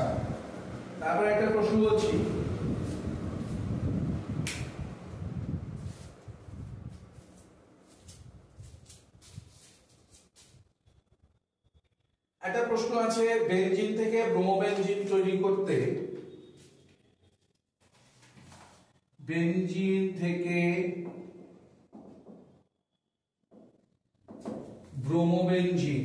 আচ্ছা, তারপরে একটা প্রশ্ন বলছি, একটা প্রশ্ন আছে বেনজিন থেকে ব্রোমোবেনজিন তৈরি করতে, বেনজিন থেকে ব্রোমোবেনজিন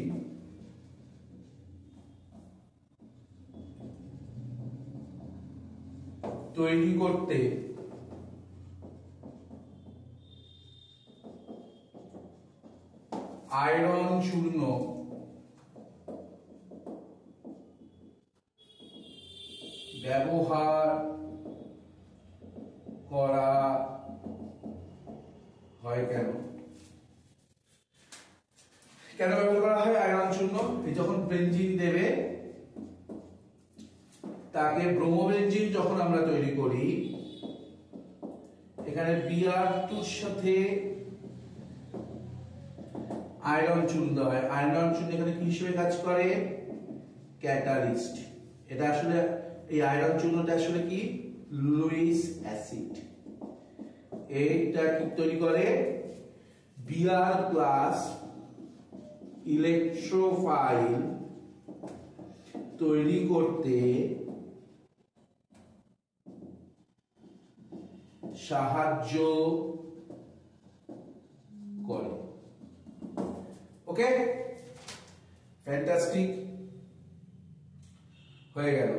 তৈরি করতে আয়রন চূর্ণ ব্যবহার করা হয় কেন? কেন ব্যবহার করা হয় আয়রন চূর্ণ? যখন বেনজিন দেবে, তাকে ব্রোমোবেনজিন যখন আমরা তৈরি করি, এখানে Br2 এর সাথে আয়রন চূর্ণ হয়। আয়রন চূর্ণ এখানে কি হিসেবে কাজ করে? ক্যাটালিস্ট। এটা আসলে এই আয়রন চূর্ণটা আসলে কি? Luis acid. এইটা কি তৈরি করে? Br প্লাস ইলেকট্রোফাইল তৈরি করতে সাহায্য করে। ওকে, ফ্যান্টাস্টিক, হয়ে গেল।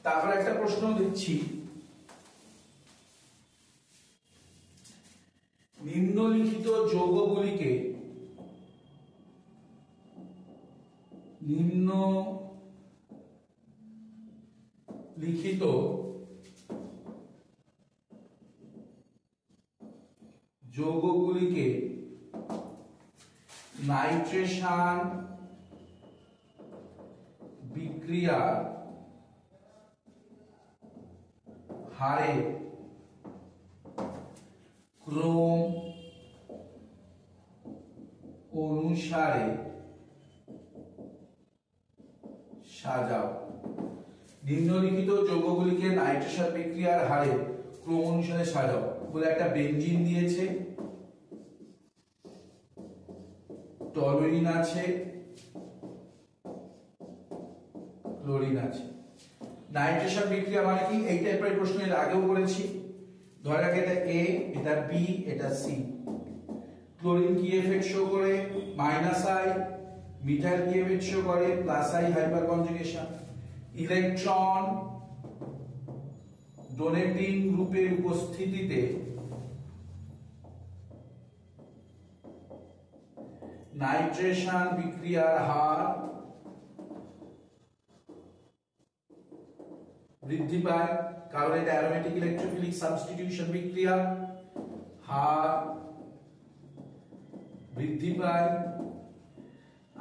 তারপর একটা প্রশ্ন দিচ্ছি, নিম্নলিখিত যৌগগুলিকে নাইট্রেশন বিক্রিয়ার হারে ক্রম অনুসারে সাজাও। নিম্নলিখিত যৌগগুলিকে নাইট্রেশন বিক্রিয়ার হারে ক্রম অনুসারে সাজাও বলে একটা বেনজিন দিয়েছে, টলুইন আছে, ক্লোরিন আছে। নাইট্রেশন বিক্রিয়া মানে কি? এই টাইপের প্রশ্ন এর আগেও করেছি। ধরে রাখ এটা এ, এটা বি, এটা সি। ক্লোরিন কি এফেক্ট শো করে? Minus I. মিথাইল কি এফেক্ট শো করে? Plus I hyper conjugation. Electron donating গ্রুপের উপস্থিতিতে নাইট্রেশন বিক্রিয়ার হার বৃদ্ধি পায়, কারণ এটা অ্যারোমেটিক ইলেকট্রোফিলিক সাবস্টিটিউশন বিক্রিয়া, হার বৃদ্ধি পায়।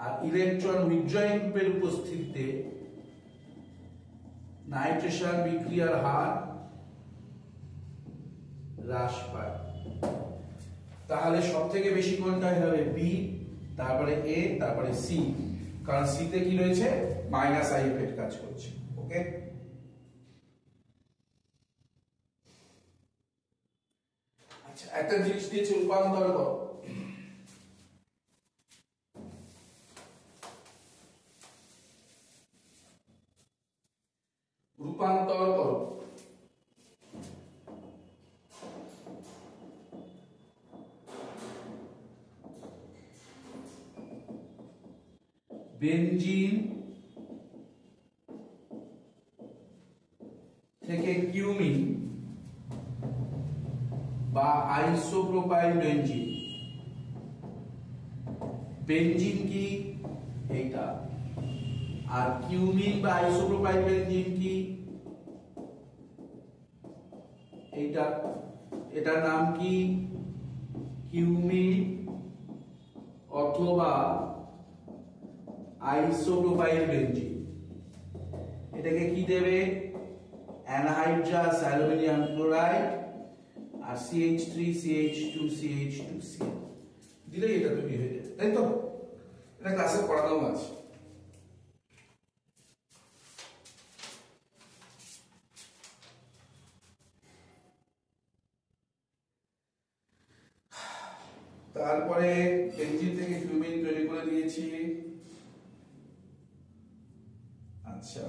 আর ইলেকট্রন উইথড্রয়িং গ্রুপের উপস্থিতিতে নাইট্রেশন বিক্রিয়ার হার হ্রাস পায়। তাহলে সব থেকে বেশি কোনটা হবে? বি, তারপরে এ, তারপরে সি, কারণ সি তে কি রয়েছে? মাইনাস আই এফেক্ট কাজ করছে। ওকে, আচ্ছা, একটা জিনিস দিয়েছে রূপান্তর করো। রূপান্তর করো। বেনজিন থেকে কিউমিন বা আইসোপ্রোপাইল বেনজিন। বেনজিন কি? এইটা। আর কিউমিন বা আইসোপ্রোপাইল বেনজিন কি? এইটা। এটার নাম কি? কিউমিন অথবা আইসোপ্রোপাইল বেনজিন। এটাকে কি দেবে? অ্যানহাইড্রাস অ্যালুমিনিয়াম ক্লোরাইড আর CH3 CH2 CH2Cl দিলেই এটা তৈরি হয়ে যাবে, তাই তো? এটা ক্লাসে পড়ানো আছে। তারপরে বেঞ্জিন থেকে কিউমিন তৈরি করে দিয়েছি। আচ্ছা,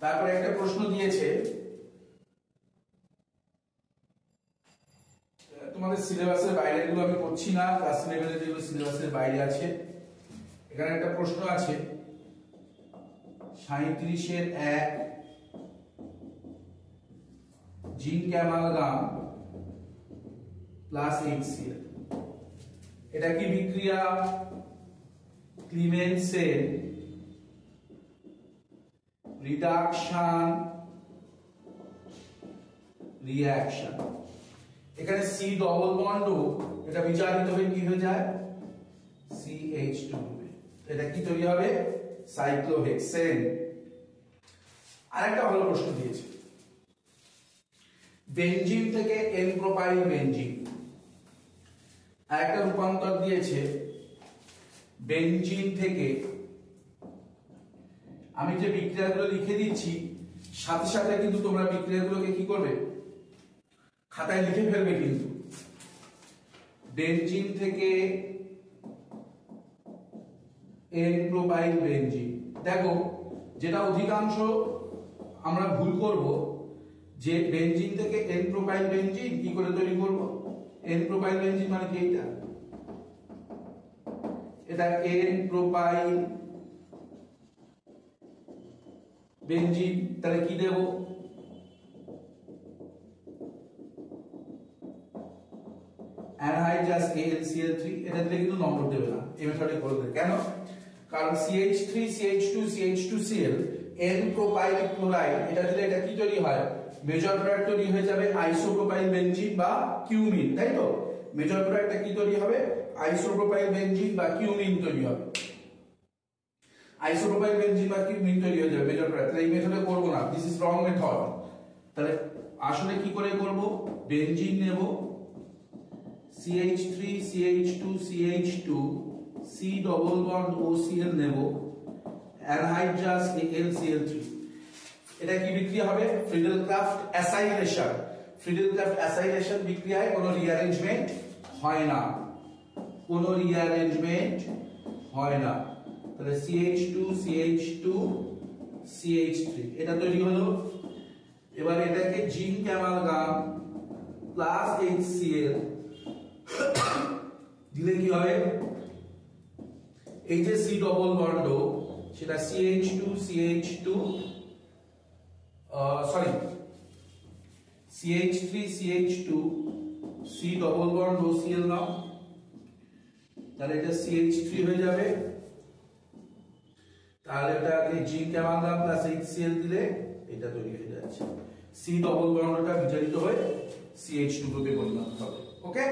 তারপরে একটা প্রশ্ন দিয়েছে, তোমাদের সিলেবাসের বাইরে গুলো আমি করছি না, ক্লাস 11 এর যেগুলো সিলেবাসের বাইরে আছে। এখানে একটা প্রশ্ন আছে 37 এর 1 জিঙ্ক অ্যামালগাম প্লাস HCl, এটা কি বিক্রিয়া? ক্লিমেন্সের রিডাকশন রিঅ্যাকশন। এখানে C ডবল বন্ড এটা বিচারিত হয়ে কি হয়ে যায়? CH2, এটা কি তৈরি হবে? সাইক্লোহেক্সেন। আরেকটা ভালো প্রশ্ন দিয়েছে, বেনজিন থেকে এন প্রোপাইল বেনজিন। আরেকটা রূপান্তর দিয়েছে বেনজিন থেকে, আমি যে বিক্রিয়াগুলো লিখে দিচ্ছি সাথে সাথে কিন্তু তোমরা বিক্রিয়াগুলোকে কি করবে? খাতায় লিখে ফেলবে। কিন্তু বেনজিন থেকে এন প্রোপাইল বেনজিন, দেখো যেটা অধিকাংশ আমরা ভুল করব যে বেনজিন থেকে এন প্রোপাইল বেনজিন কি করে তৈরি করব? এন প্রোপাইল বেনজিন মানে কি? এটা এন প্রোপাইল বেনজিন, তাহলে কি দেব? অ্যানহাইড্রাস AlCl3, এটা দিলে কিন্তু নম্বর দেবে না, এই মেথডে করে দেবে। কেন? কারণ CH3 CH2 CH2Cl N propyl chloride, এটা দিলে এটা কি তৈরি হয়? মেজর প্রোডাক্ট তৈরি হয়ে যাবে আইসোপ্রোপাইল বেনজিন বা কিউমিন, তাই তো? মেজর প্রোডাক্টটা কি তৈরি হবে? আইসোপ্রোপাইল বেনজিন বা কিউমিন তৈরি হবে। আইসোপ্রোপাইল বেনজিন বা কিউমিন তৈরি হয়ে যাবে মেজর প্রোডাক্ট। তাহলে এই মেথডে করব না, দিস ইজ রং মেথড। তাহলে আসলে কি করে করব? বেনজিন নেব, CH3 CH2 CH2 C double bond OCl নেব, অ্যানহাইড্রাস AlCl3। এটা কি বিক্রিয়া হবে? Friedel-craft acylation. ফ্রিডেল-ক্রাফট অ্যাসাইলেশন বিক্রিয়ায় কোনো রিঅ্যারেঞ্জমেন্ট হয় না, কোনো রিঅ্যারেঞ্জমেন্ট হয় না। তাহলে CH2 CH2 CH3 এটা তৈরি হলো। এবার এটাকে জিঙ্ক অ্যামালগাম প্লাস HCl দিলে কি হবে? এই যে C ডবল বন্ড সেটা CH2 CH2 CH3 CH2 C double bond OCl নাও, তাহলে এটা CH3 হয়ে যাবে। তাহলে এটাকে জিঙ্ক অ্যামালগাম প্লাস HCl দিলে এটা তৈরি হয়ে যাচ্ছে। C ডবল বন্ডটা বিচারিত হয়ে CH2 গ্রুপে পরিণত হবে। ওকে।